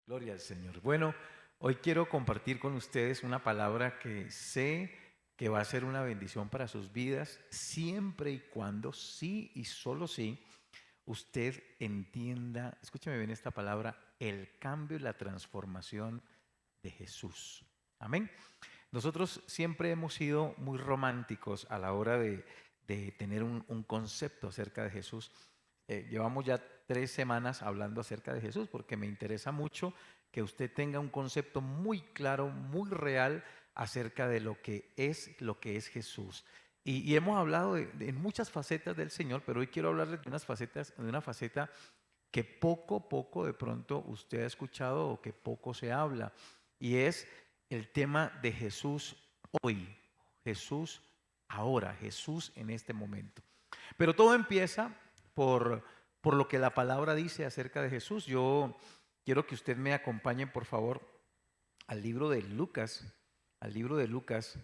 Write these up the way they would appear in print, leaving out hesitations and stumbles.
Gloria al Señor. Bueno, hoy quiero compartir con ustedes una palabra que sé que va a ser una bendición para sus vidas, siempre y cuando, sí y solo sí, usted entienda, escúcheme bien esta palabra, el cambio y la transformación de Jesús. Amén. Nosotros siempre hemos sido muy románticos a la hora de tener un concepto acerca de Jesús. Llevamos ya 3 semanas hablando acerca de Jesús porque me interesa mucho que usted tenga un concepto muy claro, muy real acerca de lo que es Jesús. Y hemos hablado en muchas facetas del Señor, pero hoy quiero hablarles de una faceta que poco a poco de pronto usted ha escuchado o que poco se habla, y es el tema de Jesús hoy, Jesús ahora, Jesús en este momento. Pero todo empieza por, por lo que la palabra dice acerca de Jesús. Yo quiero que usted me acompañe, por favor, al libro de Lucas, al libro de Lucas,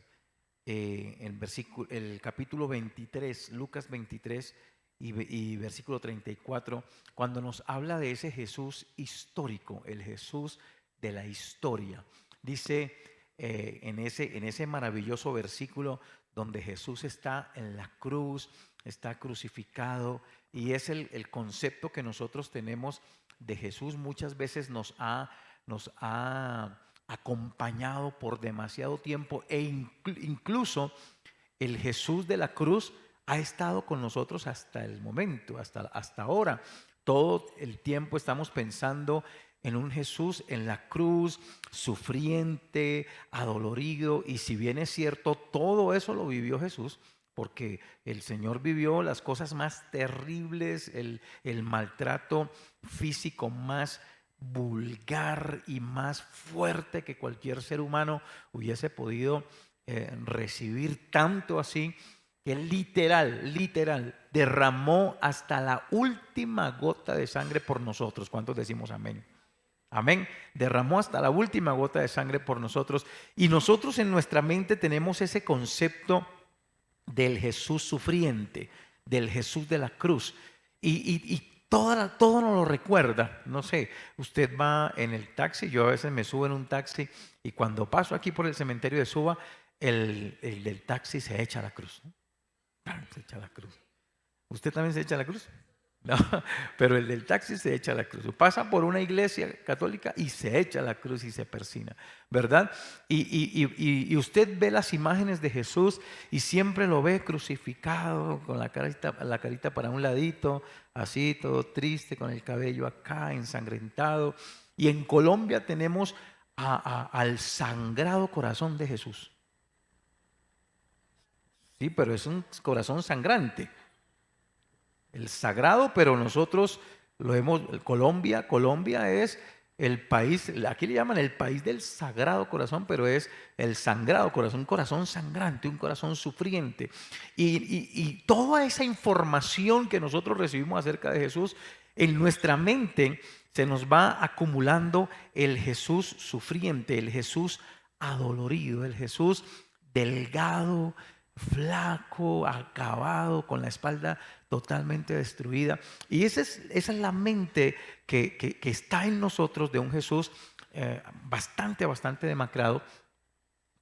el capítulo 23, Lucas 23 y versículo 34, cuando nos habla de ese Jesús histórico, el Jesús de la historia. Dice en ese maravilloso versículo donde Jesús está en la cruz, está crucificado, y es el concepto que nosotros tenemos de Jesús. Muchas veces nos ha acompañado por demasiado tiempo, e incluso el Jesús de la cruz ha estado con nosotros hasta el momento, hasta ahora. Todo el tiempo estamos pensando en un Jesús en la cruz, sufriente, adolorido, y si bien es cierto, todo eso lo vivió Jesús, porque el Señor vivió las cosas más terribles, el maltrato físico más vulgar y más fuerte que cualquier ser humano hubiese podido recibir, tanto así que literal, derramó hasta la última gota de sangre por nosotros. ¿Cuántos decimos amén? Amén. Derramó hasta la última gota de sangre por nosotros. Y nosotros en nuestra mente tenemos ese concepto del Jesús sufriente, del Jesús de la cruz. Y todo nos lo recuerda. No sé, usted va en el taxi, yo a veces me subo en un taxi y cuando paso aquí por el cementerio de Suba, el del taxi se echa a la cruz, ¿no? Se echa a la cruz. ¿Usted también se echa a la cruz? No, pero el del taxi se echa a la cruz. Pasa por una iglesia católica y se echa a la cruz y se persina, ¿verdad? Y usted ve las imágenes de Jesús y siempre lo ve crucificado, con la carita para un ladito, así, todo triste, con el cabello acá, ensangrentado. Y en Colombia tenemos al Sagrado Corazón de Jesús. Sí, pero es un corazón sangrante. El sagrado, pero nosotros lo hemos, Colombia es el país, aquí le llaman el país del Sagrado Corazón, pero es el sangrado corazón, un corazón sangrante, un corazón sufriente. Y toda esa información que nosotros recibimos acerca de Jesús, en nuestra mente se nos va acumulando el Jesús sufriente, el Jesús adolorido, el Jesús delgado, flaco, acabado, con la espalda totalmente destruida. Y esa es la mente que está en nosotros de un Jesús bastante demacrado,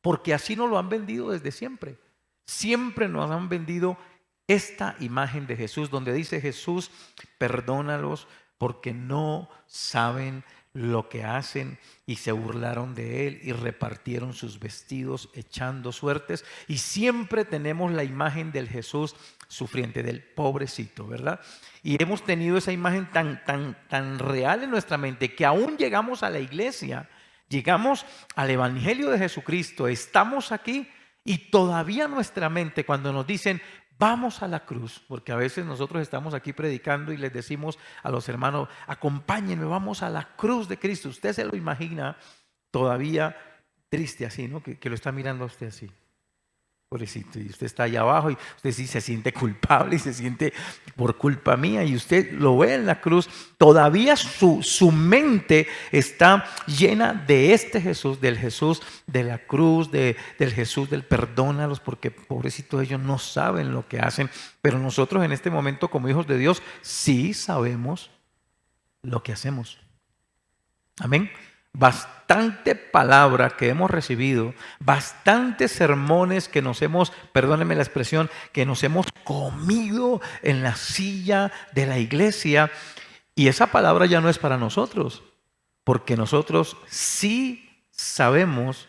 porque así nos lo han vendido desde siempre. Siempre nos han vendido esta imagen de Jesús, donde dice Jesús, perdónalos porque no saben lo que hacen, y se burlaron de él y repartieron sus vestidos echando suertes. Y siempre tenemos la imagen del Jesús sufriente, del pobrecito, ¿verdad? Y hemos tenido esa imagen tan real en nuestra mente que aún llegamos a la iglesia, llegamos al Evangelio de Jesucristo, estamos aquí y todavía nuestra mente, cuando nos dicen vamos a la cruz, porque a veces nosotros estamos aquí predicando y les decimos a los hermanos, acompáñenme, vamos a la cruz de Cristo. Usted se lo imagina todavía triste así, ¿no? Que lo está mirando a usted así, pobrecito, y usted está allá abajo y usted sí se siente culpable y se siente por culpa mía, y usted lo ve en la cruz. Todavía su mente está llena de este Jesús, del Jesús de la cruz, del Jesús del perdónalos porque pobrecitos ellos no saben lo que hacen. Pero nosotros en este momento, como hijos de Dios, sí sabemos lo que hacemos. Amén. bastante palabra que hemos recibido, bastantes sermones que nos hemos, perdónenme la expresión, que nos hemos comido en la silla de la iglesia, y esa palabra ya no es para nosotros, porque nosotros sí sabemos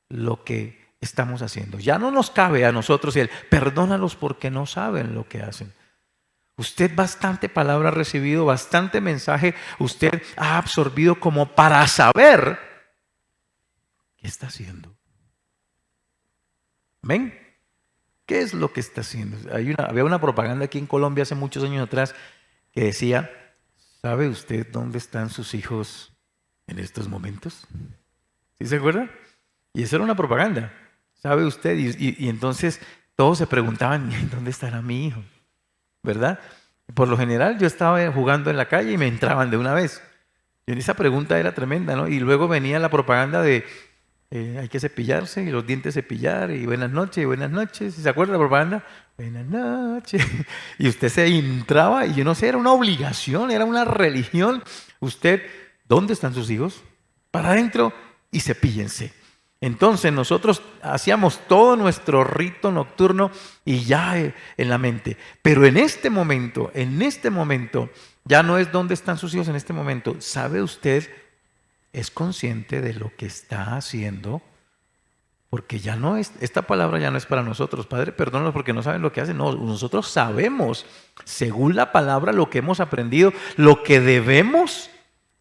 lo que estamos haciendo. Ya no nos cabe a nosotros el perdónalos porque no saben lo que hacen. Usted bastante palabra ha recibido, bastante mensaje usted ha absorbido como para saber qué está haciendo. ¿Ven? ¿Qué es lo que está haciendo? Había una propaganda aquí en Colombia hace muchos años atrás que decía, ¿sabe usted dónde están sus hijos en estos momentos? ¿Sí se acuerda? Y esa era una propaganda. ¿Sabe usted? Y entonces todos se preguntaban, ¿dónde estará mi hijo? ¿Verdad? Por lo general yo estaba jugando en la calle y me entraban de una vez. Y esa pregunta era tremenda, ¿no? Y luego venía la propaganda de hay que cepillarse y los dientes cepillar y buenas noches. ¿Se acuerda de la propaganda? Buenas noches. Y usted se entraba y yo no sé, era una obligación, era una religión. Usted, ¿dónde están sus hijos? Para adentro y cepíllense. Entonces nosotros hacíamos todo nuestro rito nocturno y ya en la mente. Pero en este momento, ya no es dónde están sus hijos en este momento. ¿Sabe usted? ¿Es consciente de lo que está haciendo? Porque ya no es, esta palabra ya no es para nosotros. Padre, perdónanos porque no saben lo que hacen. No, nosotros sabemos, según la palabra, lo que hemos aprendido, lo que debemos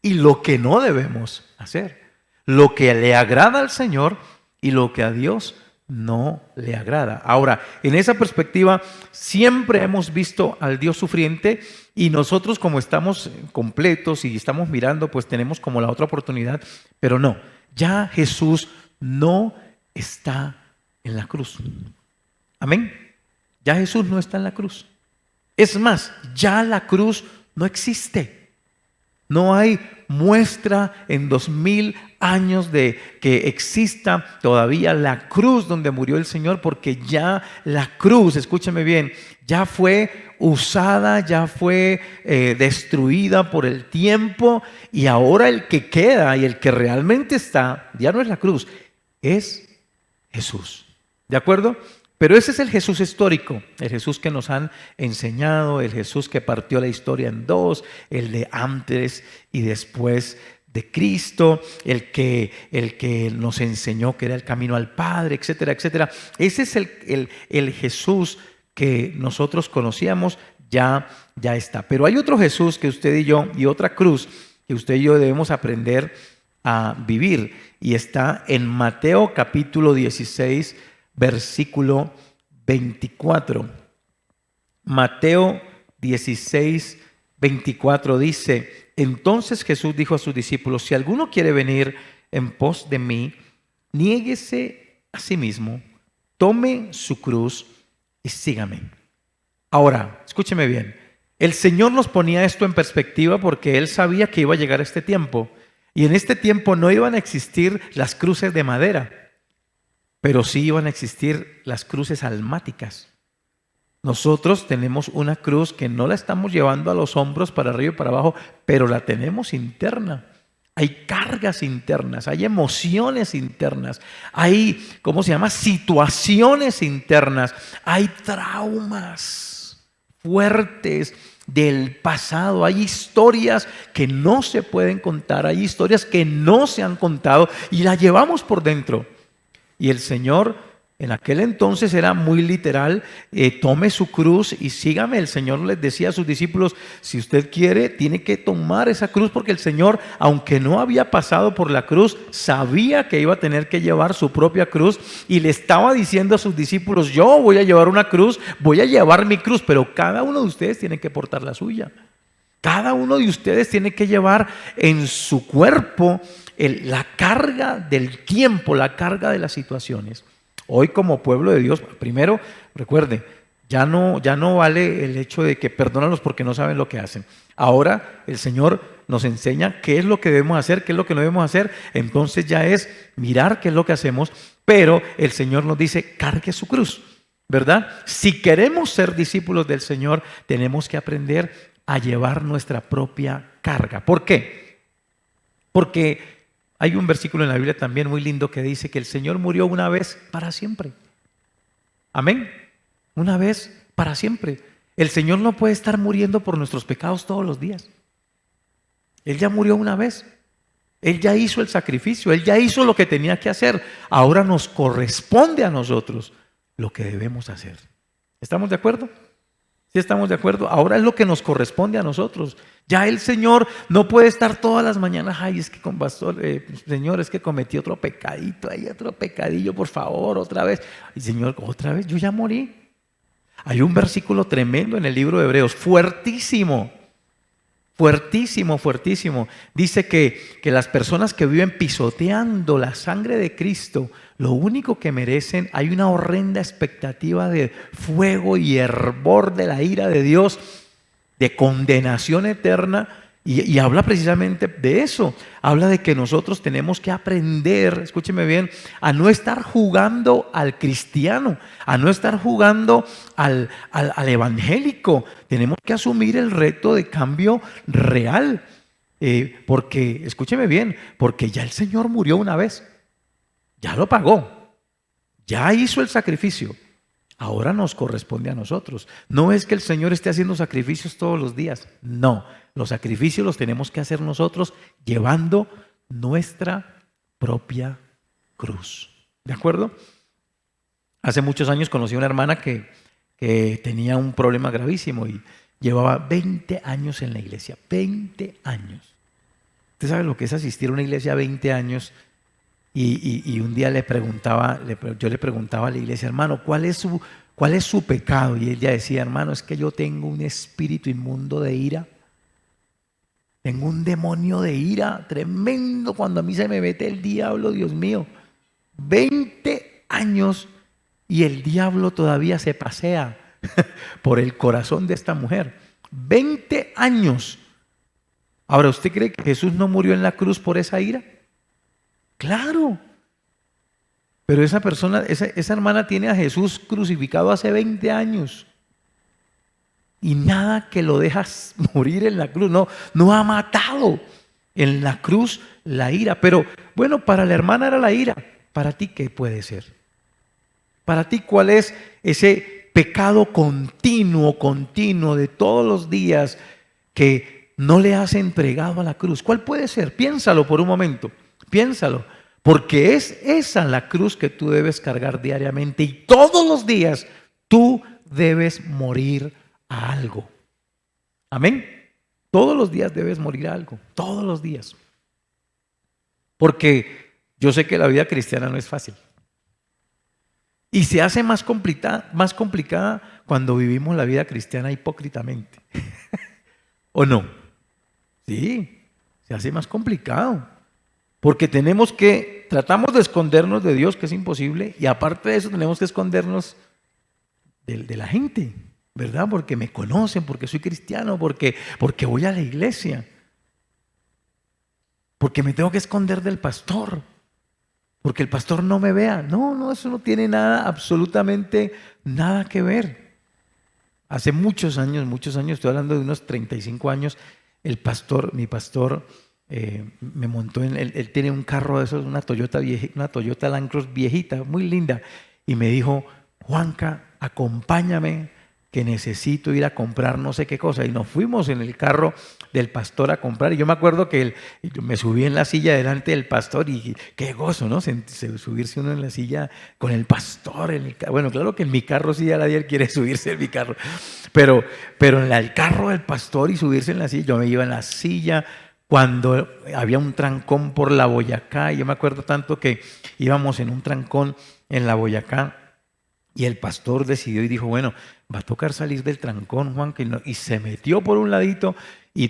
y lo que no debemos hacer. Lo que le agrada al Señor y lo que a Dios no le agrada. Ahora, en esa perspectiva, siempre hemos visto al Dios sufriente y nosotros como estamos completos y estamos mirando, pues tenemos como la otra oportunidad, pero no, ya Jesús no está en la cruz. Amén. Ya Jesús no está en la cruz. Es más, ya la cruz no existe. No hay muestra en 2000 años de que exista todavía la cruz donde murió el Señor, porque ya la cruz, escúchame bien, ya fue usada, ya fue destruida por el tiempo, y ahora el que queda y el que realmente está, ya no es la cruz, es Jesús. ¿De acuerdo? Pero ese es el Jesús histórico, el Jesús que nos han enseñado, el Jesús que partió la historia en dos, el de antes y después de Cristo, el que nos enseñó que era el camino al Padre, etcétera, etcétera. Ese es el Jesús que nosotros conocíamos, ya está. Pero hay otro Jesús que usted y yo, y otra cruz que usted y yo debemos aprender a vivir, y está en Mateo capítulo 16, versículo 24. Mateo 16, 24 dice: entonces Jesús dijo a sus discípulos, si alguno quiere venir en pos de mí, niéguese a sí mismo, tome su cruz y sígame. Ahora, escúcheme bien, el Señor nos ponía esto en perspectiva porque Él sabía que iba a llegar este tiempo, y en este tiempo no iban a existir las cruces de madera, pero sí iban a existir las cruces almáticas. Nosotros tenemos una cruz que no la estamos llevando a los hombros para arriba y para abajo, pero la tenemos interna. Hay cargas internas, hay emociones internas, hay, ¿cómo se llama? Situaciones internas, hay traumas fuertes del pasado, hay historias que no se pueden contar, hay historias que no se han contado y las llevamos por dentro. Y el Señor en aquel entonces era muy literal, tome su cruz y sígame. El Señor les decía a sus discípulos, si usted quiere, tiene que tomar esa cruz, porque el Señor, aunque no había pasado por la cruz, sabía que iba a tener que llevar su propia cruz, y le estaba diciendo a sus discípulos, yo voy a llevar una cruz, voy a llevar mi cruz, pero cada uno de ustedes tiene que portar la suya. Cada uno de ustedes tiene que llevar en su cuerpo la carga del tiempo, la carga de las situaciones. Hoy como pueblo de Dios, primero, recuerde, ya no vale el hecho de que perdónalos porque no saben lo que hacen. Ahora el Señor nos enseña qué es lo que debemos hacer, qué es lo que no debemos hacer. Entonces ya es mirar qué es lo que hacemos, pero el Señor nos dice, cargue su cruz, ¿verdad? Si queremos ser discípulos del Señor, tenemos que aprender a llevar nuestra propia carga. ¿Por qué? Porque Hay un versículo en la Biblia también muy lindo que dice que el Señor murió una vez para siempre. Amén. Una vez para siempre. El Señor no puede estar muriendo por nuestros pecados todos los días. Él ya murió una vez. Él ya hizo el sacrificio. Él ya hizo lo que tenía que hacer. Ahora nos corresponde a nosotros lo que debemos hacer. ¿Estamos de acuerdo? ¿Sí estamos de acuerdo? Ahora es lo que nos corresponde a nosotros. Ya el Señor no puede estar todas las mañanas, ay, es que con pastor, Señor, es que cometí otro pecadito, hay otro pecadillo, por favor, otra vez. Y Señor, otra vez, yo ya morí. Hay un versículo tremendo en el libro de Hebreos, fuertísimo, fuertísimo, fuertísimo. Dice que las personas que viven pisoteando la sangre de Cristo, lo único que merecen, hay una horrenda expectativa de fuego y hervor de la ira de Dios, de condenación eterna. Y habla precisamente de eso. Habla de que nosotros tenemos que aprender, escúcheme bien, a no estar jugando al cristiano, a no estar jugando al evangélico. Tenemos que asumir el reto de cambio real. Porque, escúcheme bien, porque ya el Señor murió una vez. Ya lo pagó. Ya hizo el sacrificio. Ahora nos corresponde a nosotros. No es que el Señor esté haciendo sacrificios todos los días. No, los sacrificios los tenemos que hacer nosotros llevando nuestra propia cruz. ¿De acuerdo? Hace muchos años conocí a una hermana que tenía un problema gravísimo y llevaba 20 años en la iglesia. 20 años. ¿Usted sabe lo que es asistir a una iglesia 20 años? Y un día yo le preguntaba a la iglesia, hermano, ¿cuál es su pecado? Y ella decía, hermano, es que yo tengo un espíritu inmundo de ira. Tengo un demonio de ira tremendo cuando a mí se me mete el diablo, Dios mío. 20 años y el diablo todavía se pasea por el corazón de esta mujer. 20 años. Ahora, ¿usted cree que Jesús no murió en la cruz por esa ira? Claro, pero esa persona, esa hermana tiene a Jesús crucificado hace 20 años y nada que lo dejas morir en la cruz, no ha matado en la cruz la ira, pero bueno, para la hermana era la ira, para ti ¿qué puede ser? Para ti ¿cuál es ese pecado continuo de todos los días que no le has entregado a la cruz? ¿Cuál puede ser? Piénsalo por un momento. Piénsalo, porque es esa la cruz que tú debes cargar diariamente y todos los días tú debes morir a algo. Amén. Todos los días debes morir a algo, todos los días. Porque yo sé que la vida cristiana no es fácil. Y se hace más complicada cuando vivimos la vida cristiana hipócritamente. ¿O no? Sí, se hace más complicado. Porque tratamos de escondernos de Dios, que es imposible, y aparte de eso tenemos que escondernos de la gente, ¿verdad? Porque me conocen, porque soy cristiano, porque voy a la iglesia, porque me tengo que esconder del pastor, porque el pastor no me vea. No, eso no tiene nada, absolutamente nada que ver. Hace muchos años, estoy hablando de unos 35 años, mi pastor, me montó él tiene un carro de esos, una Toyota Land Cross viejita, muy linda, y me dijo, Juanca, acompáñame que necesito ir a comprar no sé qué cosa, y nos fuimos en el carro del pastor a comprar, y yo me acuerdo que me subí en la silla delante del pastor, y qué gozo, ¿no? Subirse uno en la silla con el pastor, bueno, claro que en mi carro sí ya nadie quiere subirse en mi carro, pero en el carro del pastor y subirse en la silla, yo me iba en la silla, cuando había un trancón por la Boyacá, y yo me acuerdo tanto que íbamos en un trancón en la Boyacá, y el pastor decidió y dijo, bueno, va a tocar salir del trancón, Juan, y se metió por un ladito,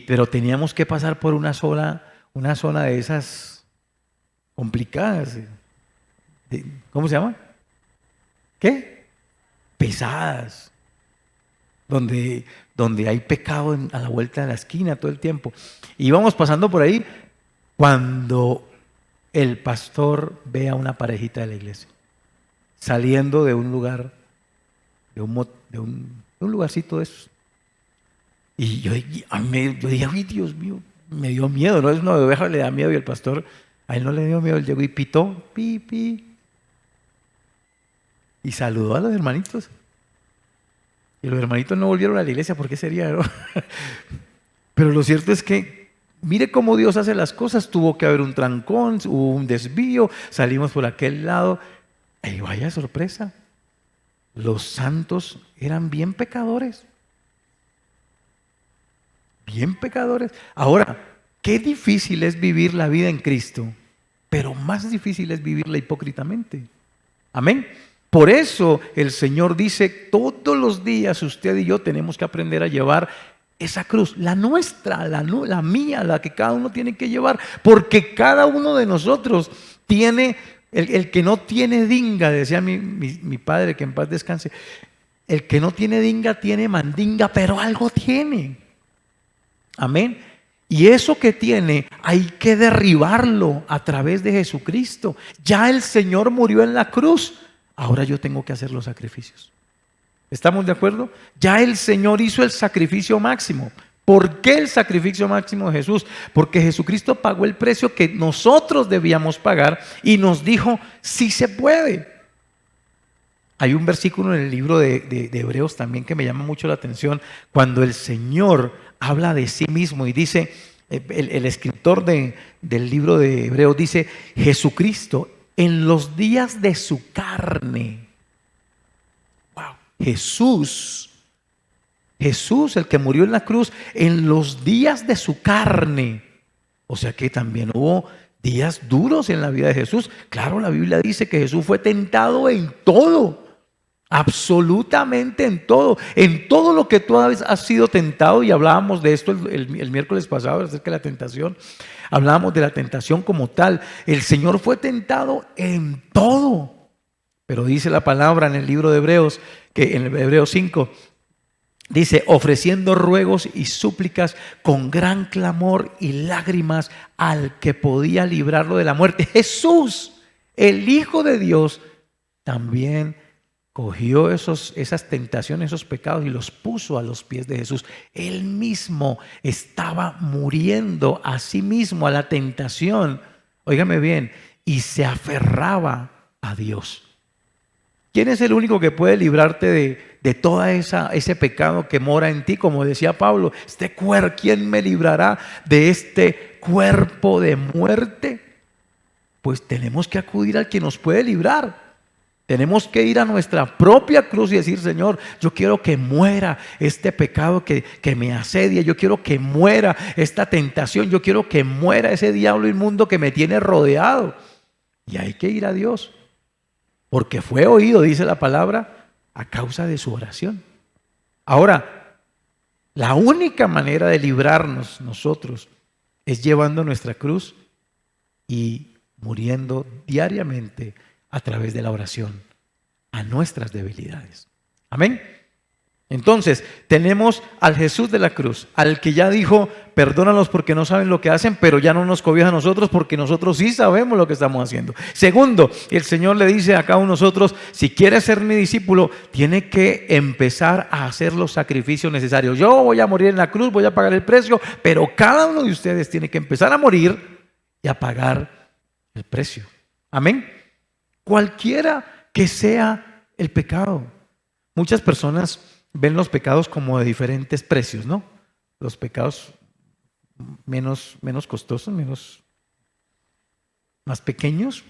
pero teníamos que pasar por una zona de esas complicadas. ¿Cómo se llama? ¿Qué? Pesadas. Donde hay pecado a la vuelta de la esquina todo el tiempo. Y íbamos pasando por ahí cuando el pastor ve a una parejita de la iglesia saliendo de un lugar, de un lugarcito de esos. Y yo dije, ay Dios mío, me dio miedo, ¿no? Es una oveja, le da miedo y el pastor A él no le dio miedo, él llegó y pitó, pi, pi, y saludó a los hermanitos. Y los hermanitos no volvieron a la iglesia, ¿por qué sería, no? Pero lo cierto es que, mire cómo Dios hace las cosas. Tuvo que haber un trancón, hubo un desvío, salimos por aquel lado. Y vaya sorpresa, los santos eran bien pecadores. Bien pecadores. Ahora, qué difícil es vivir la vida en Cristo, pero más difícil es vivirla hipócritamente. Amén. Por eso el Señor dice, todos los días usted y yo tenemos que aprender a llevar esa cruz, la nuestra, la mía, la que cada uno tiene que llevar, porque cada uno de nosotros tiene, el que no tiene dinga, decía mi padre, que en paz descanse, el que no tiene dinga tiene mandinga, pero algo tiene. Amén. Y eso que tiene hay que derribarlo a través de Jesucristo. Ya el Señor murió en la cruz. Ahora yo tengo que hacer los sacrificios. ¿Estamos de acuerdo? Ya el Señor hizo el sacrificio máximo. ¿Por qué el sacrificio máximo de Jesús? Porque Jesucristo pagó el precio que nosotros debíamos pagar y nos dijo, sí se puede. Hay un versículo en el libro de Hebreos también que me llama mucho la atención, cuando el Señor habla de sí mismo y dice, el escritor del libro de Hebreos dice, Jesucristo en los días de su carne. Wow. Jesús, el que murió en la cruz, en los días de su carne. O sea que también hubo días duros en la vida de Jesús. Claro, la Biblia dice que Jesús fue tentado en todo. Absolutamente en todo lo que tú has sido tentado, y hablábamos de esto el miércoles pasado acerca de la tentación, hablábamos de la tentación como tal. El Señor fue tentado en todo, pero dice la palabra en el libro de Hebreos, que en el Hebreos 5, dice, ofreciendo ruegos y súplicas con gran clamor y lágrimas al que podía librarlo de la muerte. Jesús, el Hijo de Dios, también cogió esas tentaciones, esos pecados y los puso a los pies de Jesús. Él mismo estaba muriendo a sí mismo, a la tentación. Óigame bien, y se aferraba a Dios. ¿Quién es el único que puede librarte de todo ese pecado que mora en ti? Como decía Pablo, ¿quién me librará de este cuerpo de muerte? Pues tenemos que acudir al que nos puede librar. Tenemos que ir a nuestra propia cruz y decir, Señor, yo quiero que muera este pecado que me asedia, yo quiero que muera esta tentación, yo quiero que muera ese diablo inmundo que me tiene rodeado. Y hay que ir a Dios, porque fue oído, dice la palabra, a causa de su oración. Ahora, la única manera de librarnos nosotros es llevando nuestra cruz y muriendo diariamente a través de la oración a nuestras debilidades. Amén. Entonces, tenemos al Jesús de la cruz, al que ya dijo, perdónalos porque no saben lo que hacen, pero ya no nos cobija a nosotros porque nosotros sí sabemos lo que estamos haciendo. Segundo, el Señor le dice a cada uno de nosotros, si quieres ser mi discípulo, tiene que empezar a hacer los sacrificios necesarios. Yo voy a morir en la cruz, voy a pagar el precio, pero cada uno de ustedes tiene que empezar a morir y a pagar el precio. Amén. Cualquiera que sea el pecado. Muchas personas ven los pecados como de diferentes precios, ¿no? Los pecados menos costosos, más pequeños,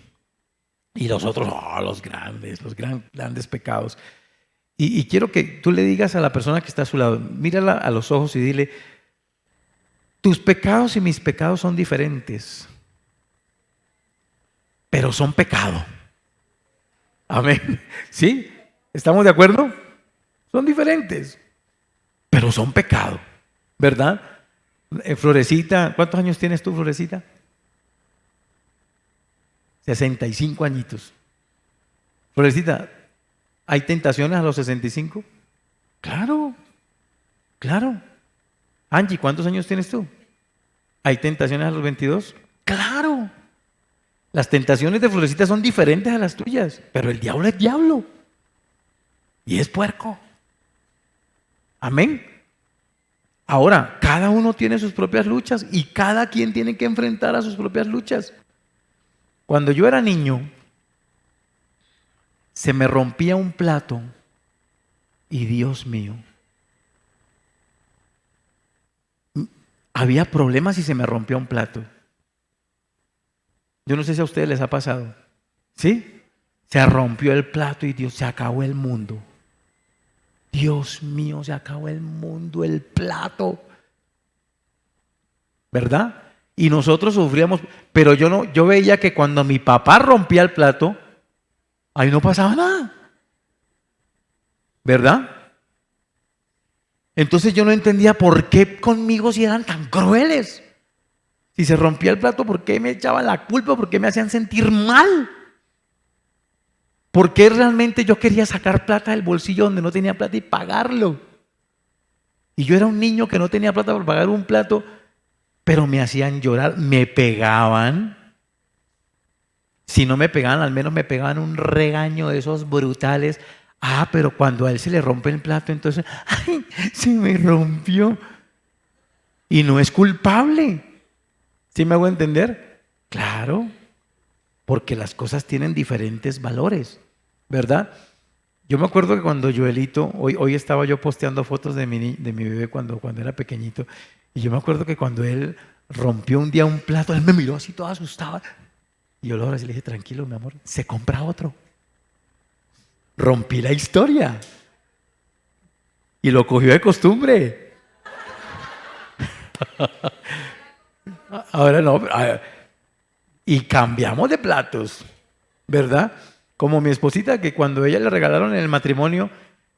y los otros, los grandes pecados. Y quiero que tú le digas a la persona que está a su lado, mírala a los ojos y dile, tus pecados y mis pecados son diferentes, pero son pecado. Amén. ¿Sí? ¿Estamos de acuerdo? Son diferentes, pero son pecado, ¿verdad? Florecita, ¿cuántos años tienes tú, Florecita? 65 añitos. Florecita, ¿hay tentaciones a los 65? Claro, claro. Angie, ¿cuántos años tienes tú? ¿Hay tentaciones a los 22? Claro. Las tentaciones de Florecita son diferentes a las tuyas, pero el diablo es diablo y es puerco. Amén. Ahora, cada uno tiene sus propias luchas y cada quien tiene que enfrentar a sus propias luchas. Cuando yo era niño, se me rompía un plato y Dios mío, había problemas si se me rompía un plato. Yo no sé si a ustedes les ha pasado. ¿Sí? Se rompió el plato y Dios, se acabó el mundo. Dios mío, se acabó el mundo, el plato. ¿Verdad? Y nosotros sufríamos, pero yo veía que cuando mi papá rompía el plato, ahí no pasaba nada. ¿Verdad? Entonces yo no entendía por qué conmigo si eran tan crueles. Si se rompía el plato, ¿por qué me echaban la culpa? ¿Por qué me hacían sentir mal? ¿Por qué realmente yo quería sacar plata del bolsillo donde no tenía plata y pagarlo? Y yo era un niño que no tenía plata para pagar un plato, pero me hacían llorar, me pegaban. Si no me pegaban, al menos me pegaban un regaño de esos brutales. Ah, pero cuando a él se le rompe el plato, entonces, ¡ay, se me rompió! Y no es culpable. ¿Sí me hago entender? Claro, porque las cosas tienen diferentes valores, ¿verdad? Yo me acuerdo que cuando Joelito, hoy estaba yo posteando fotos de mi bebé cuando era pequeñito, y yo me acuerdo que cuando él rompió un día un plato, él me miró así todo asustado. Y yo le dije, tranquilo, mi amor, se compra otro. Rompí la historia. Y lo cogió de costumbre. Ahora no. Y cambiamos de platos, ¿verdad? Como mi esposita, que cuando ella le regalaron en el matrimonio,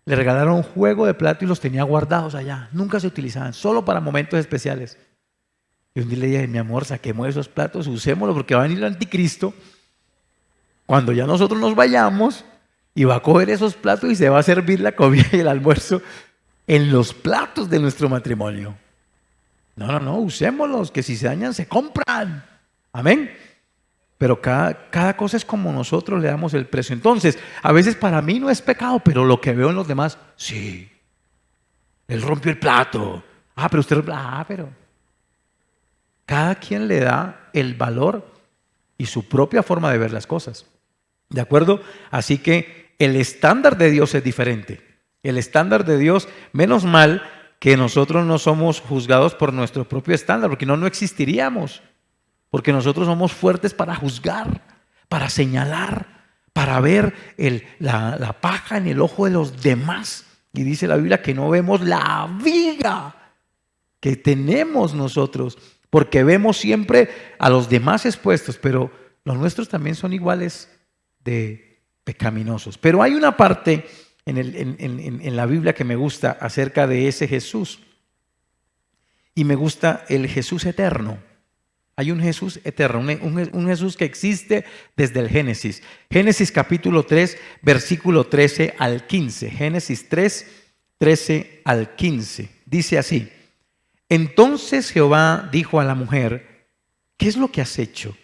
le regalaron un juego de platos y los tenía guardados allá. Nunca se utilizaban, solo para momentos especiales. Y un día le dije, mi amor, saquemos esos platos, usémoslos porque va a venir el anticristo. Cuando ya nosotros nos vayamos, y va a coger esos platos y se va a servir la comida y el almuerzo en los platos de nuestro matrimonio. No, usémoslos, que si se dañan se compran. Amén. Pero cada cosa es como nosotros le damos el precio. Entonces, a veces para mí no es pecado, pero lo que veo en los demás, sí. Él rompió el plato. Pero usted rompió. Pero cada quien le da el valor y su propia forma de ver las cosas. ¿De acuerdo? Así que el estándar de Dios es diferente. El estándar de Dios, menos mal que nosotros no somos juzgados por nuestro propio estándar, porque no existiríamos. Porque nosotros somos fuertes para juzgar, para señalar, para ver la paja en el ojo de los demás. Y dice la Biblia que no vemos la viga que tenemos nosotros, porque vemos siempre a los demás expuestos, pero los nuestros también son iguales de pecaminosos. Pero hay una parte en la Biblia que me gusta acerca de ese Jesús. Y me gusta el Jesús eterno. Hay un Jesús eterno, un Jesús que existe desde el Génesis. Génesis capítulo 3, versículo 13 al 15. Génesis 3, 13 al 15. Dice así: Entonces Jehová dijo a la mujer, ¿qué es lo que has hecho?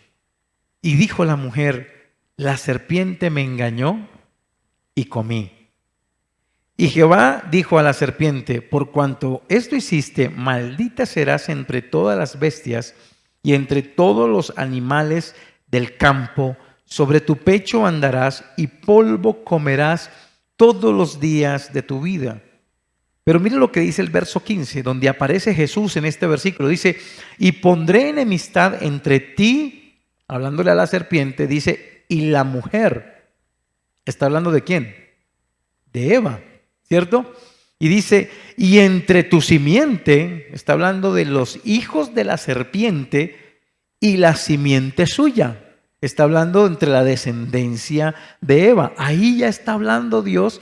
Y dijo la mujer, la serpiente me engañó y comí. Y Jehová dijo a la serpiente, por cuanto esto hiciste, maldita serás entre todas las bestias y entre todos los animales del campo. Sobre tu pecho andarás y polvo comerás todos los días de tu vida. Pero mire lo que dice el verso 15, donde aparece Jesús en este versículo. Dice, y pondré enemistad entre ti, hablándole a la serpiente, dice, y la mujer. ¿Está hablando de quién? De Eva, ¿cierto? Y dice, y entre tu simiente, está hablando de los hijos de la serpiente y la simiente suya. Está hablando entre la descendencia de Eva. Ahí ya está hablando Dios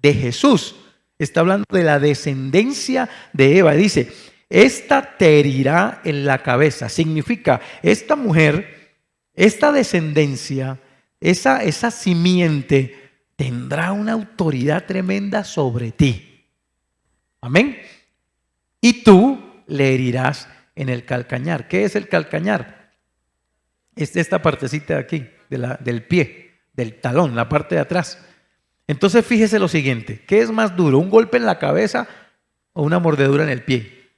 de Jesús. Está hablando de la descendencia de Eva. Dice, esta te herirá en la cabeza. Significa, esta mujer, esta descendencia, esa simiente tendrá una autoridad tremenda sobre ti. Amén. Y tú le herirás en el calcañar. ¿Qué es el calcañar? Es esta partecita de aquí, del pie, del talón, la parte de atrás. Entonces fíjese lo siguiente, ¿qué es más duro? ¿Un golpe en la cabeza o una mordedura en el pie?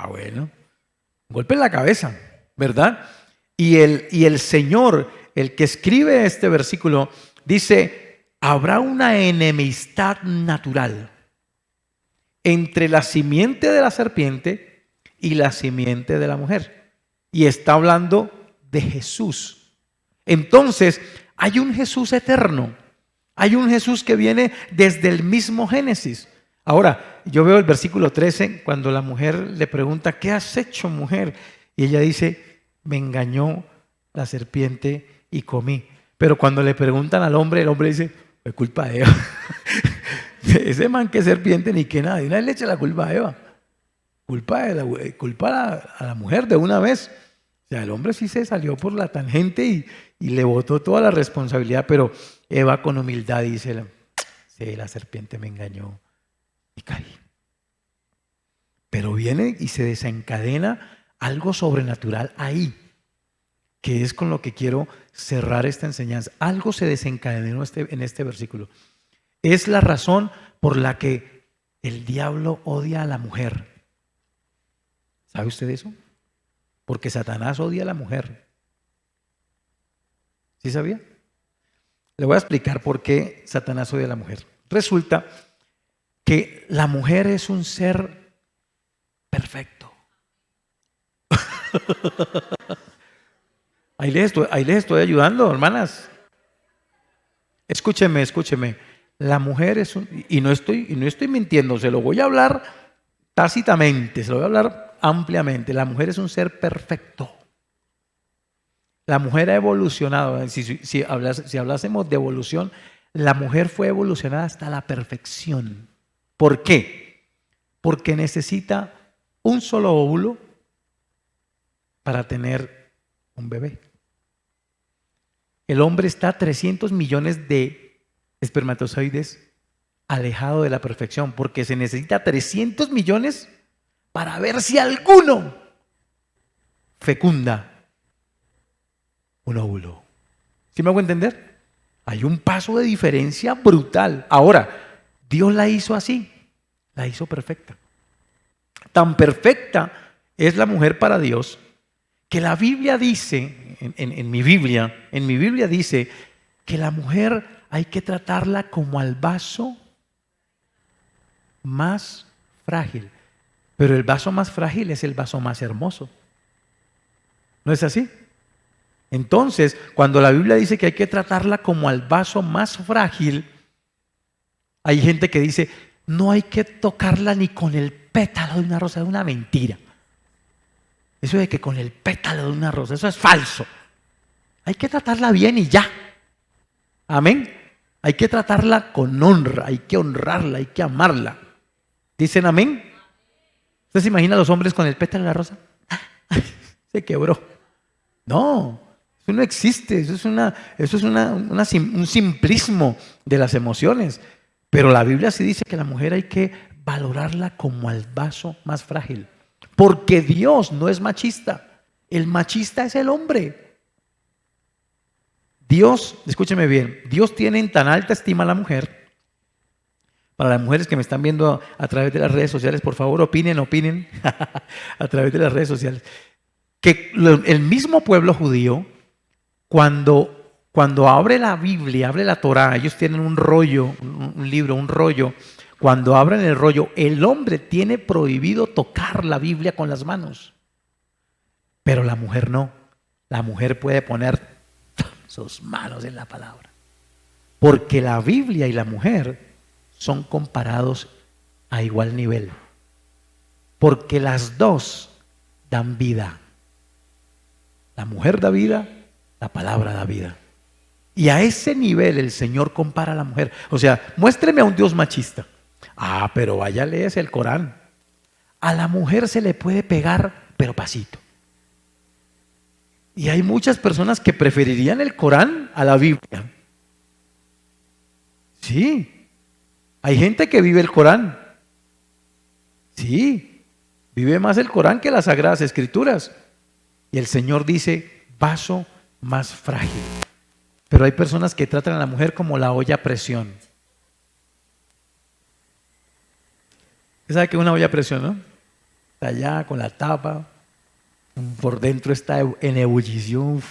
Bueno, un golpe en la cabeza, ¿verdad? Y el Señor, el que escribe este versículo, dice, habrá una enemistad natural entre la simiente de la serpiente y la simiente de la mujer. Y está hablando de Jesús. Entonces, hay un Jesús eterno. Hay un Jesús que viene desde el mismo Génesis. Ahora, yo veo el versículo 13 cuando la mujer le pregunta, ¿qué has hecho, mujer? Y ella dice, me engañó la serpiente y comí. Pero cuando le preguntan al hombre, el hombre dice, es culpa de Eva. Ese man que serpiente ni que nada. Y nadie le echa la culpa a Eva. Culpa a la mujer de una vez. O sea, el hombre sí se salió por la tangente y le botó toda la responsabilidad, pero Eva con humildad dice, sí, la serpiente me engañó y caí. Pero viene y se desencadena algo sobrenatural ahí, que es con lo que quiero cerrar esta enseñanza. Algo se desencadenó en este versículo. Es la razón por la que el diablo odia a la mujer. ¿Sabe usted eso? Porque Satanás odia a la mujer. ¿Sí sabía? Le voy a explicar por qué Satanás odia a la mujer. Resulta que la mujer es un ser perfecto. Ahí les estoy ayudando, hermanas. Escúcheme. La mujer es y no estoy mintiendo, se lo voy a hablar tácitamente, se lo voy a hablar ampliamente. La mujer es un ser perfecto. La mujer ha evolucionado. Si hablásemos de evolución, la mujer fue evolucionada hasta la perfección. ¿Por qué? Porque necesita un solo óvulo para tener un bebé. El hombre está a 300 millones de espermatozoides alejado de la perfección, porque se necesita 300 millones para ver si alguno fecunda un óvulo. ¿Sí me hago entender? Hay un paso de diferencia brutal. Ahora, Dios la hizo así, la hizo perfecta. Tan perfecta es la mujer para Dios que la Biblia dice, en mi Biblia dice que la mujer hay que tratarla como al vaso más frágil. Pero el vaso más frágil es el vaso más hermoso. ¿No es así? Entonces, cuando la Biblia dice que hay que tratarla como al vaso más frágil, hay gente que dice, no hay que tocarla ni con el pétalo de una rosa, es una mentira. Eso de que con el pétalo de una rosa, eso es falso. Hay que tratarla bien y ya. Amén. Hay que tratarla con honra, hay que honrarla, hay que amarla. ¿Dicen amén? ¿Usted se imagina a los hombres con el pétalo de la rosa? Se quebró. No, eso no existe. Eso es un simplismo de las emociones. Pero la Biblia sí dice que la mujer hay que valorarla como al vaso más frágil. Porque Dios no es machista. El machista es el hombre. Dios, escúcheme bien, Dios tiene en tan alta estima a la mujer. Para las mujeres que me están viendo a través de las redes sociales, por favor, opinen a través de las redes sociales. Que el mismo pueblo judío, cuando abre la Biblia, abre la Torá, ellos tienen un rollo, un libro, un rollo. Cuando abren el rollo, el hombre tiene prohibido tocar la Biblia con las manos. Pero la mujer no. La mujer puede poner sus manos en la palabra. Porque la Biblia y la mujer son comparados a igual nivel. Porque las dos dan vida. La mujer da vida, la palabra da vida. Y a ese nivel el Señor compara a la mujer. O sea, muéstreme a un Dios machista. Ah, pero vaya, léese el Corán. A la mujer se le puede pegar, pero pasito. Y hay muchas personas que preferirían el Corán a la Biblia. Sí, hay gente que vive el Corán. Sí, vive más el Corán que las Sagradas Escrituras. Y el Señor dice, vaso más frágil. Pero hay personas que tratan a la mujer como la olla a presión. ¿Usted sabe qué es una olla a presión, no? Está allá con la tapa. por dentro está en ebullición.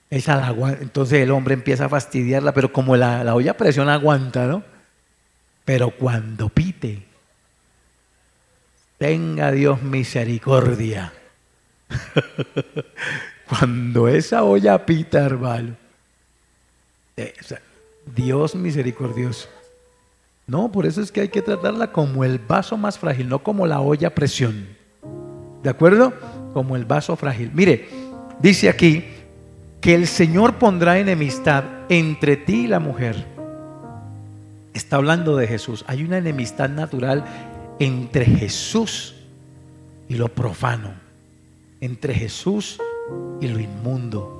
Entonces el hombre empieza a fastidiarla, pero como la olla a presión aguanta, ¿no? Pero cuando pite, tenga Dios misericordia. Cuando esa olla pita, hermano, Dios misericordioso. No, por eso es que hay que tratarla como el vaso más frágil, no como la olla a presión. ¿De acuerdo? Como el vaso frágil. Mire, dice aquí que el Señor pondrá enemistad entre ti y la mujer. Está hablando de Jesús. Hay una enemistad natural entre Jesús y lo profano, entre Jesús y lo inmundo.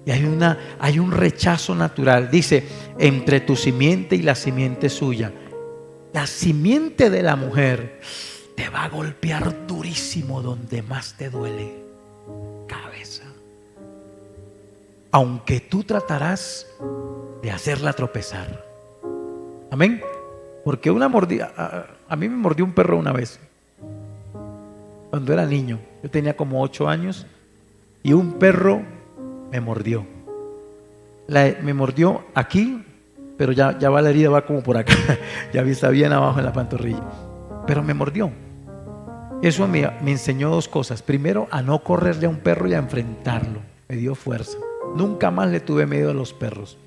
Y hay un rechazo natural. Dice, entre tu simiente y la simiente suya. La simiente de la mujer te va a golpear durísimo donde más te duele, cabeza. Aunque tú tratarás de hacerla tropezar. Amén. Porque una mordida, a mí me mordió un perro una vez, cuando era niño. Yo tenía como 8 años y un perro me mordió. Me mordió aquí, pero ya va la herida, va como por acá. Ya está bien abajo en la pantorrilla. Pero me mordió. Eso me enseñó 2 cosas. Primero, a no correrle a un perro y a enfrentarlo. Me dio fuerza. Nunca más le tuve miedo a los perros.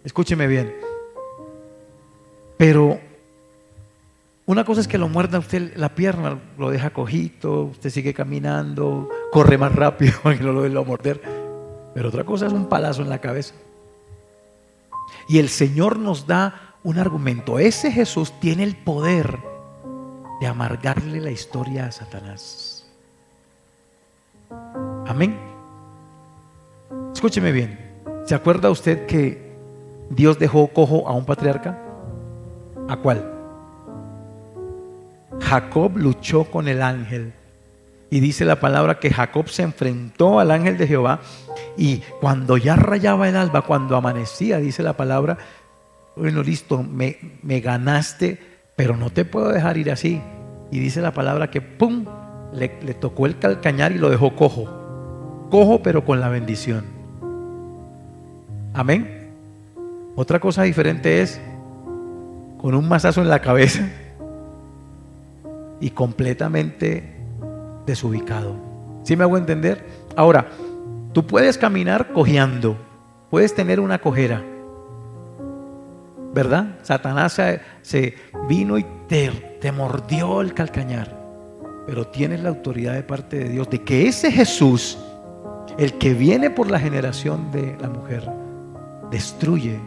Escúcheme bien. Pero una cosa es que lo muerda usted la pierna, lo deja cojito, usted sigue caminando, corre más rápido y no lo vuelve a morder. Pero otra cosa es un palazo en la cabeza. Y el Señor nos da un argumento. Ese Jesús tiene el poder de amargarle la historia a Satanás. Amén. Escúcheme bien. ¿Se acuerda usted que Dios dejó cojo a un patriarca? ¿A cuál? Jacob luchó con el ángel. Y dice la palabra que Jacob se enfrentó al ángel de Jehová. Y cuando ya rayaba el alba, cuando amanecía, dice la palabra, bueno, listo, me ganaste, pero no te puedo dejar ir así. Y dice la palabra que ¡pum! Le tocó el calcañar y lo dejó cojo. Cojo, pero con la bendición. Amén. Otra cosa diferente es con un mazazo en la cabeza y completamente desubicado. ¿Sí me hago entender? Ahora, tú puedes caminar cojeando, puedes tener una cojera, ¿verdad? Satanás se vino y te mordió el calcañar, pero tienes la autoridad de parte de Dios de que ese Jesús, el que viene por la generación de la mujer, destruye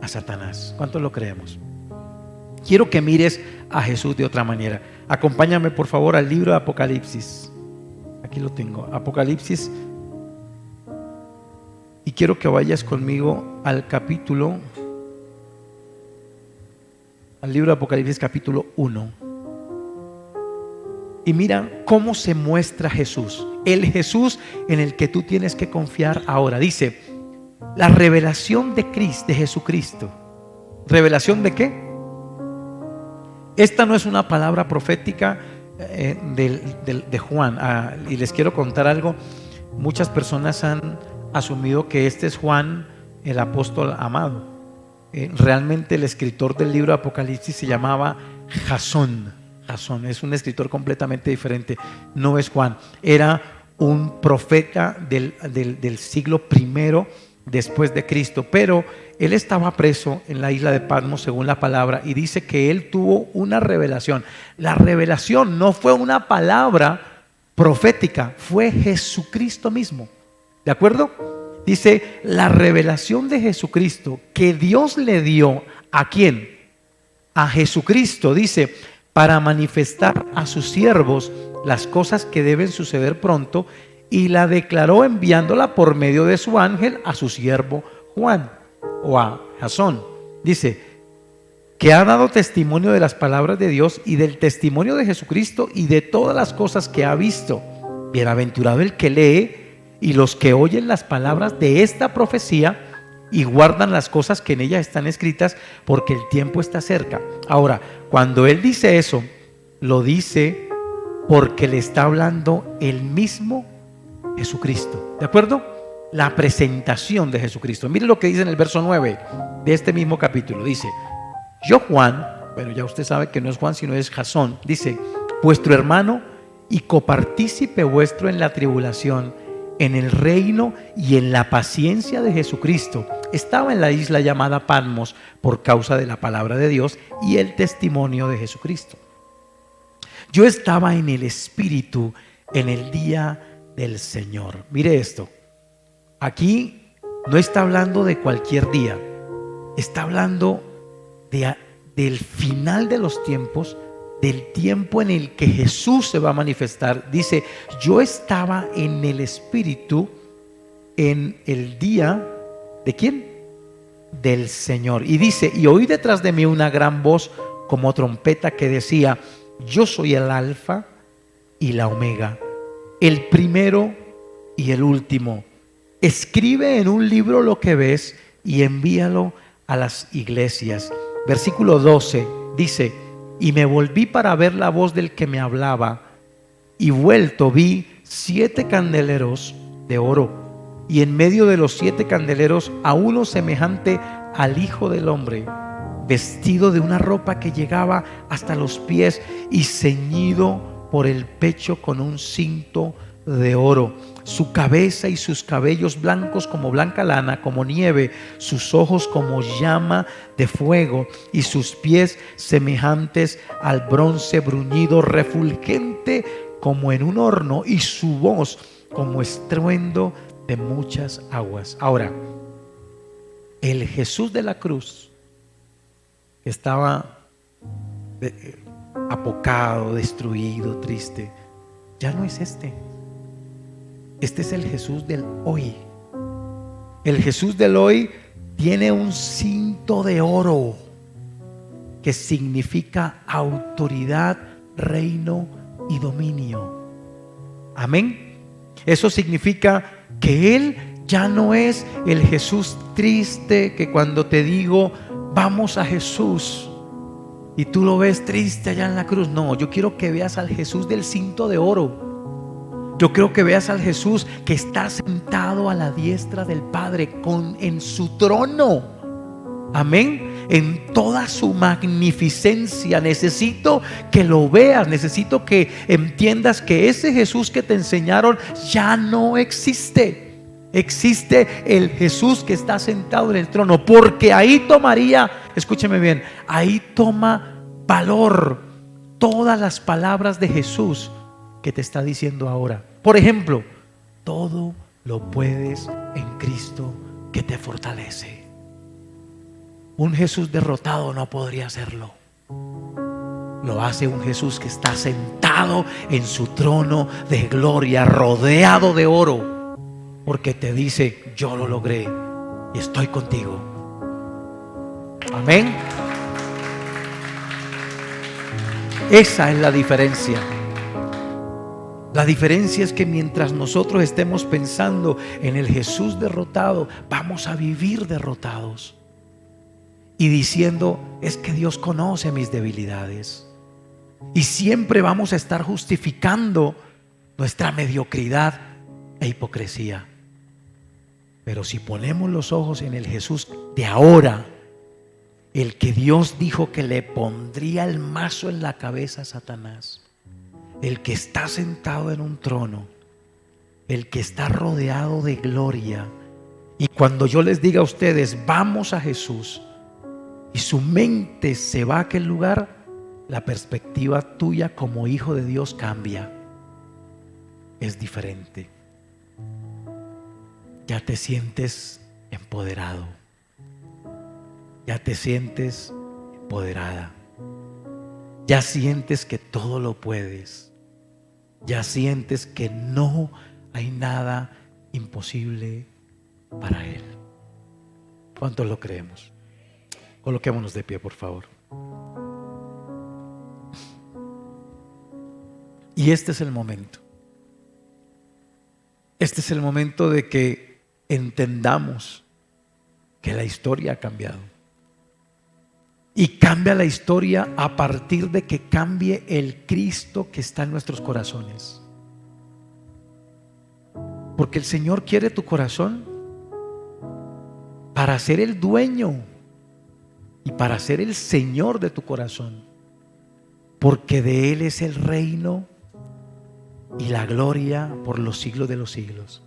a Satanás. ¿Cuántos lo creemos? Quiero que mires a Jesús de otra manera. Acompáñame por favor al libro de Apocalipsis. Aquí lo tengo, Apocalipsis. Y quiero que vayas conmigo al libro de Apocalipsis capítulo 1. Y mira cómo se muestra Jesús. El Jesús en el que tú tienes que confiar ahora. Dice, la revelación de Cristo, de Jesucristo. ¿Revelación de qué? Esta no es una palabra profética de Juan. Y les quiero contar algo. Muchas personas han asumido que este es Juan, el apóstol amado. Realmente el escritor del libro de Apocalipsis se llamaba Jasón. Jasón es un escritor completamente diferente. No es Juan. Era un profeta del siglo I después de Cristo, pero él estaba preso en la isla de Patmos según la palabra, y dice que él tuvo una revelación. La revelación no fue una palabra profética, fue Jesucristo mismo. ¿De acuerdo? Dice la revelación de Jesucristo que Dios le dio. ¿A quién? A Jesucristo, dice, para manifestar a sus siervos las cosas que deben suceder pronto, y la declaró enviándola por medio de su ángel a su siervo Juan, o a Jasón. Dice que ha dado testimonio de las palabras de Dios y del testimonio de Jesucristo y de todas las cosas que ha visto. Bienaventurado el que lee y los que oyen las palabras de esta profecía y guardan las cosas que en ella están escritas, porque el tiempo está cerca. Ahora, cuando él dice eso, lo dice porque le está hablando el mismo Jesucristo. ¿De acuerdo? La presentación de Jesucristo. Mire lo que dice en el verso 9 de este mismo capítulo. Dice: yo Juan, pero ya usted sabe que no es Juan sino es Jasón, dice: vuestro hermano y copartícipe vuestro en la tribulación, en el reino y en la paciencia de Jesucristo, estaba en la isla llamada Patmos por causa de la palabra de Dios y el testimonio de Jesucristo. Yo estaba en el Espíritu en el día del Señor. Mire esto, aquí no está hablando de cualquier día, está hablando del final de los tiempos, del tiempo en el que Jesús se va a manifestar. Dice: yo estaba en el Espíritu en el día ¿de quién? Del Señor. Y dice: y oí detrás de mí una gran voz como trompeta que decía: yo soy el Alfa y la Omega, el primero y el último. Escribe en un libro lo que ves y envíalo a las iglesias. Versículo 12 dice: y me volví para ver la voz del que me hablaba, y vuelto vi 7 candeleros de oro, y en medio de los 7 candeleros a uno semejante al Hijo del Hombre, vestido de una ropa que llegaba hasta los pies y ceñido por el pecho con un cinto de oro. Su cabeza y sus cabellos blancos como blanca lana, como nieve, sus ojos como llama de fuego y sus pies semejantes al bronce bruñido, refulgente como en un horno, y su voz como estruendo de muchas aguas. Ahora, el Jesús de la cruz estaba apocado, destruido, triste. Ya no es este. Este es el Jesús del hoy. El Jesús del hoy tiene un cinto de oro que significa autoridad, reino y dominio. Amén. Eso significa que Él ya no es el Jesús triste que cuando te digo vamos a Jesús y tú lo ves triste allá en la cruz. No, yo quiero que veas al Jesús del cinto de oro. Yo creo que veas al Jesús que está sentado a la diestra del Padre en su trono. Amén. En toda su magnificencia. Necesito que lo veas. Necesito que entiendas que ese Jesús que te enseñaron ya no existe. Existe el Jesús que está sentado en el trono. Porque ahí tomaría, escúcheme bien, ahí toma valor todas las palabras de Jesús que te está diciendo ahora. Por ejemplo, todo lo puedes en Cristo que te fortalece. Un Jesús derrotado no podría hacerlo. Lo hace un Jesús que está sentado en su trono de gloria, rodeado de oro, porque te dice: yo lo logré y estoy contigo. Amén. Esa es la diferencia. La diferencia es que mientras nosotros estemos pensando en el Jesús derrotado, vamos a vivir derrotados y diciendo: es que Dios conoce mis debilidades. Y siempre vamos a estar justificando nuestra mediocridad e hipocresía. Pero si ponemos los ojos en el Jesús de ahora, el que Dios dijo que le pondría el mazo en la cabeza a Satanás, el que está sentado en un trono, el que está rodeado de gloria. Y cuando yo les diga a ustedes: vamos a Jesús, y su mente se va a aquel lugar, la perspectiva tuya como hijo de Dios cambia. Es diferente. Ya te sientes empoderado. Ya te sientes empoderada. Ya sientes que todo lo puedes. Ya sientes que no hay nada imposible para Él. ¿Cuántos lo creemos? Coloquémonos de pie, por favor. Y este es el momento. Este es el momento de que entendamos que la historia ha cambiado. Y cambia la historia a partir de que cambie el Cristo que está en nuestros corazones. Porque el Señor quiere tu corazón para ser el dueño y para ser el Señor de tu corazón. Porque de Él es el reino y la gloria por los siglos de los siglos.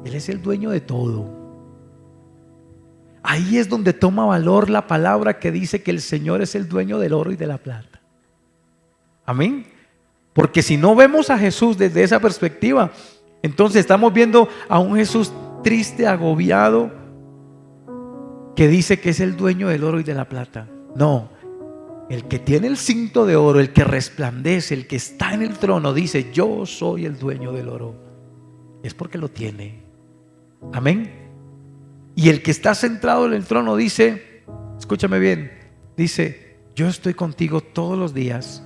Él es el dueño de todo. Ahí es donde toma valor la palabra que dice que el Señor es el dueño del oro y de la plata. Amén. Porque si no vemos a Jesús desde esa perspectiva, entonces estamos viendo a un Jesús triste, agobiado, que dice que es el dueño del oro y de la plata. No, el que tiene el cinto de oro, el que resplandece, el que está en el trono, dice: yo soy el dueño del oro. Es porque lo tiene. Amén. Y el que está centrado en el trono dice, escúchame bien, dice: yo estoy contigo todos los días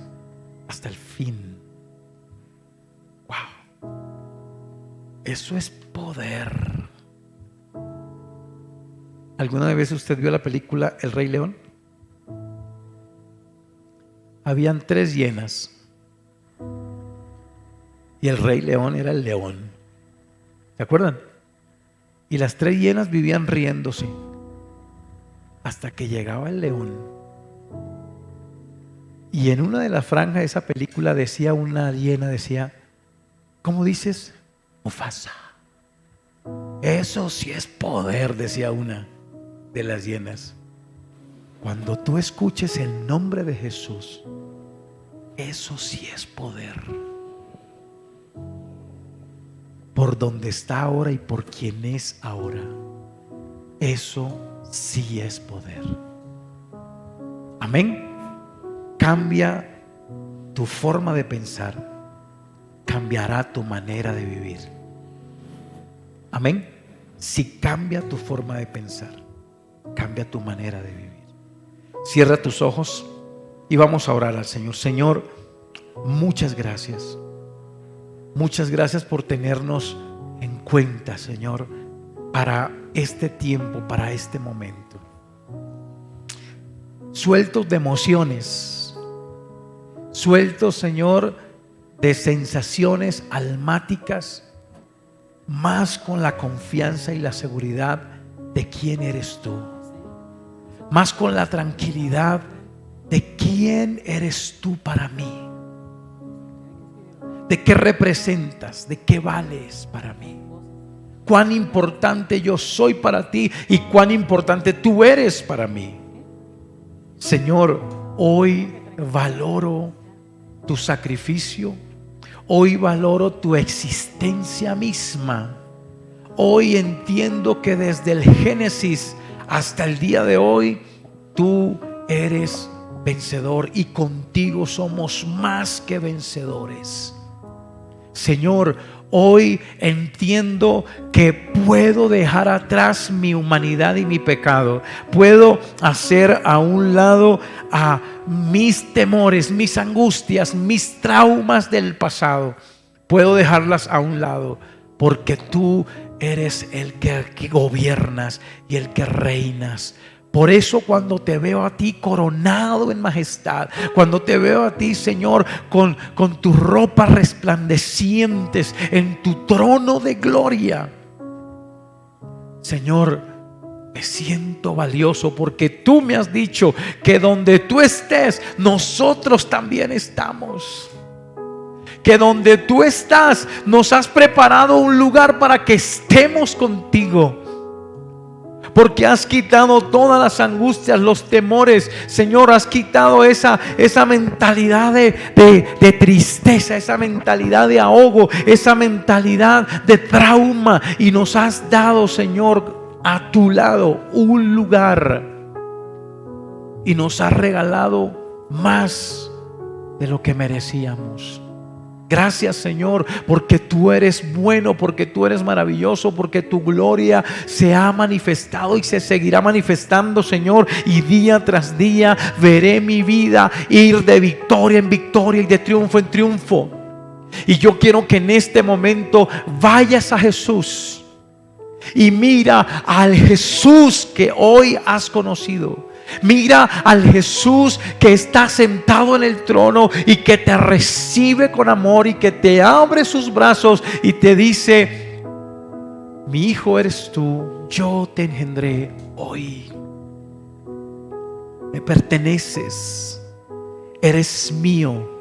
hasta el fin. Wow. Eso es poder. ¿Alguna vez usted vio la película El Rey León? Habían 3 hienas y el Rey León era el león. ¿Se acuerdan? Y las 3 hienas vivían riéndose hasta que llegaba el león. Y en una de las franjas de esa película decía una hiena, decía: ¿cómo dices? Mufasa. Eso sí es poder, decía una de las hienas. Cuando tú escuches el nombre de Jesús, eso sí es poder. Por donde está ahora y por quien es ahora, eso sí es poder. Amén. Cambia tu forma de pensar, cambiará tu manera de vivir. Amén. Si cambia tu forma de pensar, cambia tu manera de vivir. Cierra tus ojos y vamos a orar al Señor. Señor, muchas gracias. Muchas gracias por tenernos en cuenta, Señor, para este tiempo, para este momento. Sueltos de emociones, sueltos, Señor, de sensaciones almáticas, más con la confianza y la seguridad de quién eres tú, más con la tranquilidad de quién eres tú para mí, de qué representas, de qué vales para mí, cuán importante yo soy para ti y cuán importante tú eres para mí. Señor, hoy valoro tu sacrificio, hoy valoro tu existencia misma. Hoy entiendo que desde el Génesis hasta el día de hoy tú eres vencedor y contigo somos más que vencedores. Señor, hoy entiendo que puedo dejar atrás mi humanidad y mi pecado. Puedo hacer a un lado a mis temores, mis angustias, mis traumas del pasado. Puedo dejarlas a un lado porque tú eres el que gobiernas y el que reinas. Por eso cuando te veo a ti coronado en majestad, cuando te veo a ti, Señor, con tus ropas resplandecientes en tu trono de gloria, Señor, me siento valioso porque tú me has dicho que donde tú estés, nosotros también estamos. Que donde tú estás, nos has preparado un lugar para que estemos contigo. Porque has quitado todas las angustias, los temores. Señor, has quitado esa mentalidad de tristeza, esa mentalidad de ahogo, esa mentalidad de trauma. Y nos has dado, Señor, a tu lado un lugar. Y nos has regalado más de lo que merecíamos. Gracias, Señor, porque tú eres bueno, porque tú eres maravilloso, porque tu gloria se ha manifestado y se seguirá manifestando, Señor, y día tras día veré mi vida ir de victoria en victoria y de triunfo en triunfo. Y yo quiero que en este momento vayas a Jesús y mira al Jesús que hoy has conocido. Mira al Jesús que está sentado en el trono y que te recibe con amor y que te abre sus brazos y te dice: mi hijo eres tú, yo te engendré hoy. Me perteneces, eres mío.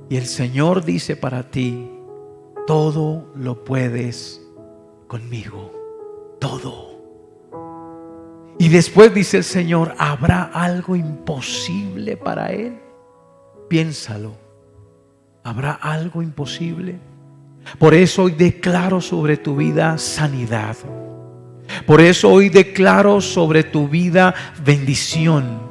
Y el Señor dice para ti: todo lo puedes conmigo, todo. Y después dice el Señor: ¿habrá algo imposible para Él? Piénsalo. ¿Habrá algo imposible? Por eso hoy declaro sobre tu vida sanidad. Por eso hoy declaro sobre tu vida bendición.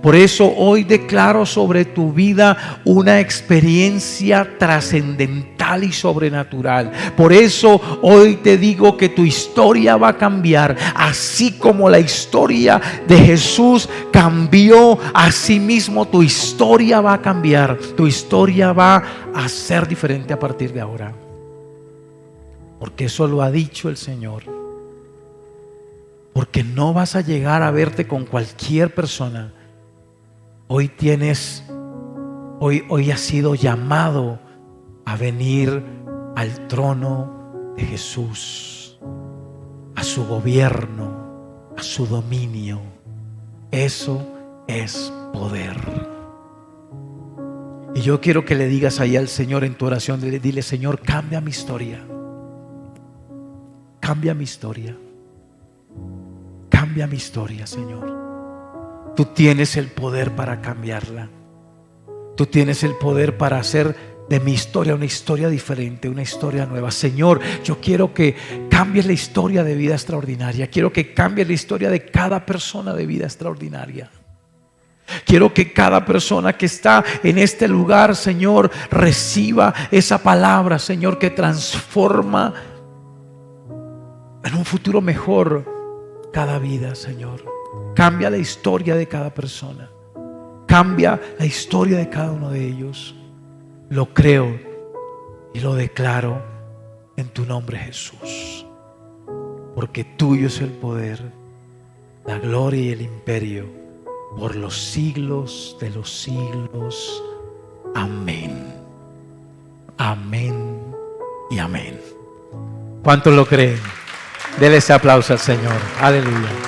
Por eso hoy declaro sobre tu vida una experiencia trascendental y sobrenatural. Por eso hoy te digo que tu historia va a cambiar. Así como la historia de Jesús cambió, así mismo tu historia va a cambiar. Tu historia va a ser diferente a partir de ahora. Porque eso lo ha dicho el Señor. Porque no vas a llegar a verte con cualquier persona. Hoy has sido llamado a venir al trono de Jesús, a su gobierno, a su dominio. Eso es poder. Y yo quiero que le digas ahí al Señor en tu oración, dile: Señor, cambia mi historia. Cambia mi historia. Cambia mi historia, Señor. Tú tienes el poder para cambiarla. Tú tienes el poder para hacer de mi historia una historia diferente, una historia nueva. Señor, yo quiero que cambies la historia de vida extraordinaria. Quiero que cambies la historia de cada persona de vida extraordinaria. Quiero que cada persona que está en este lugar, Señor, reciba esa palabra, Señor, que transforma en un futuro mejor cada vida, Señor. Cambia la historia de cada persona. Cambia la historia de cada uno de ellos. Lo creo y lo declaro en tu nombre, Jesús. Porque tuyo es el poder, la gloria y el imperio por los siglos de los siglos. Amén. Amén y amén. ¿Cuántos lo creen? Dele ese aplauso al Señor. Aleluya.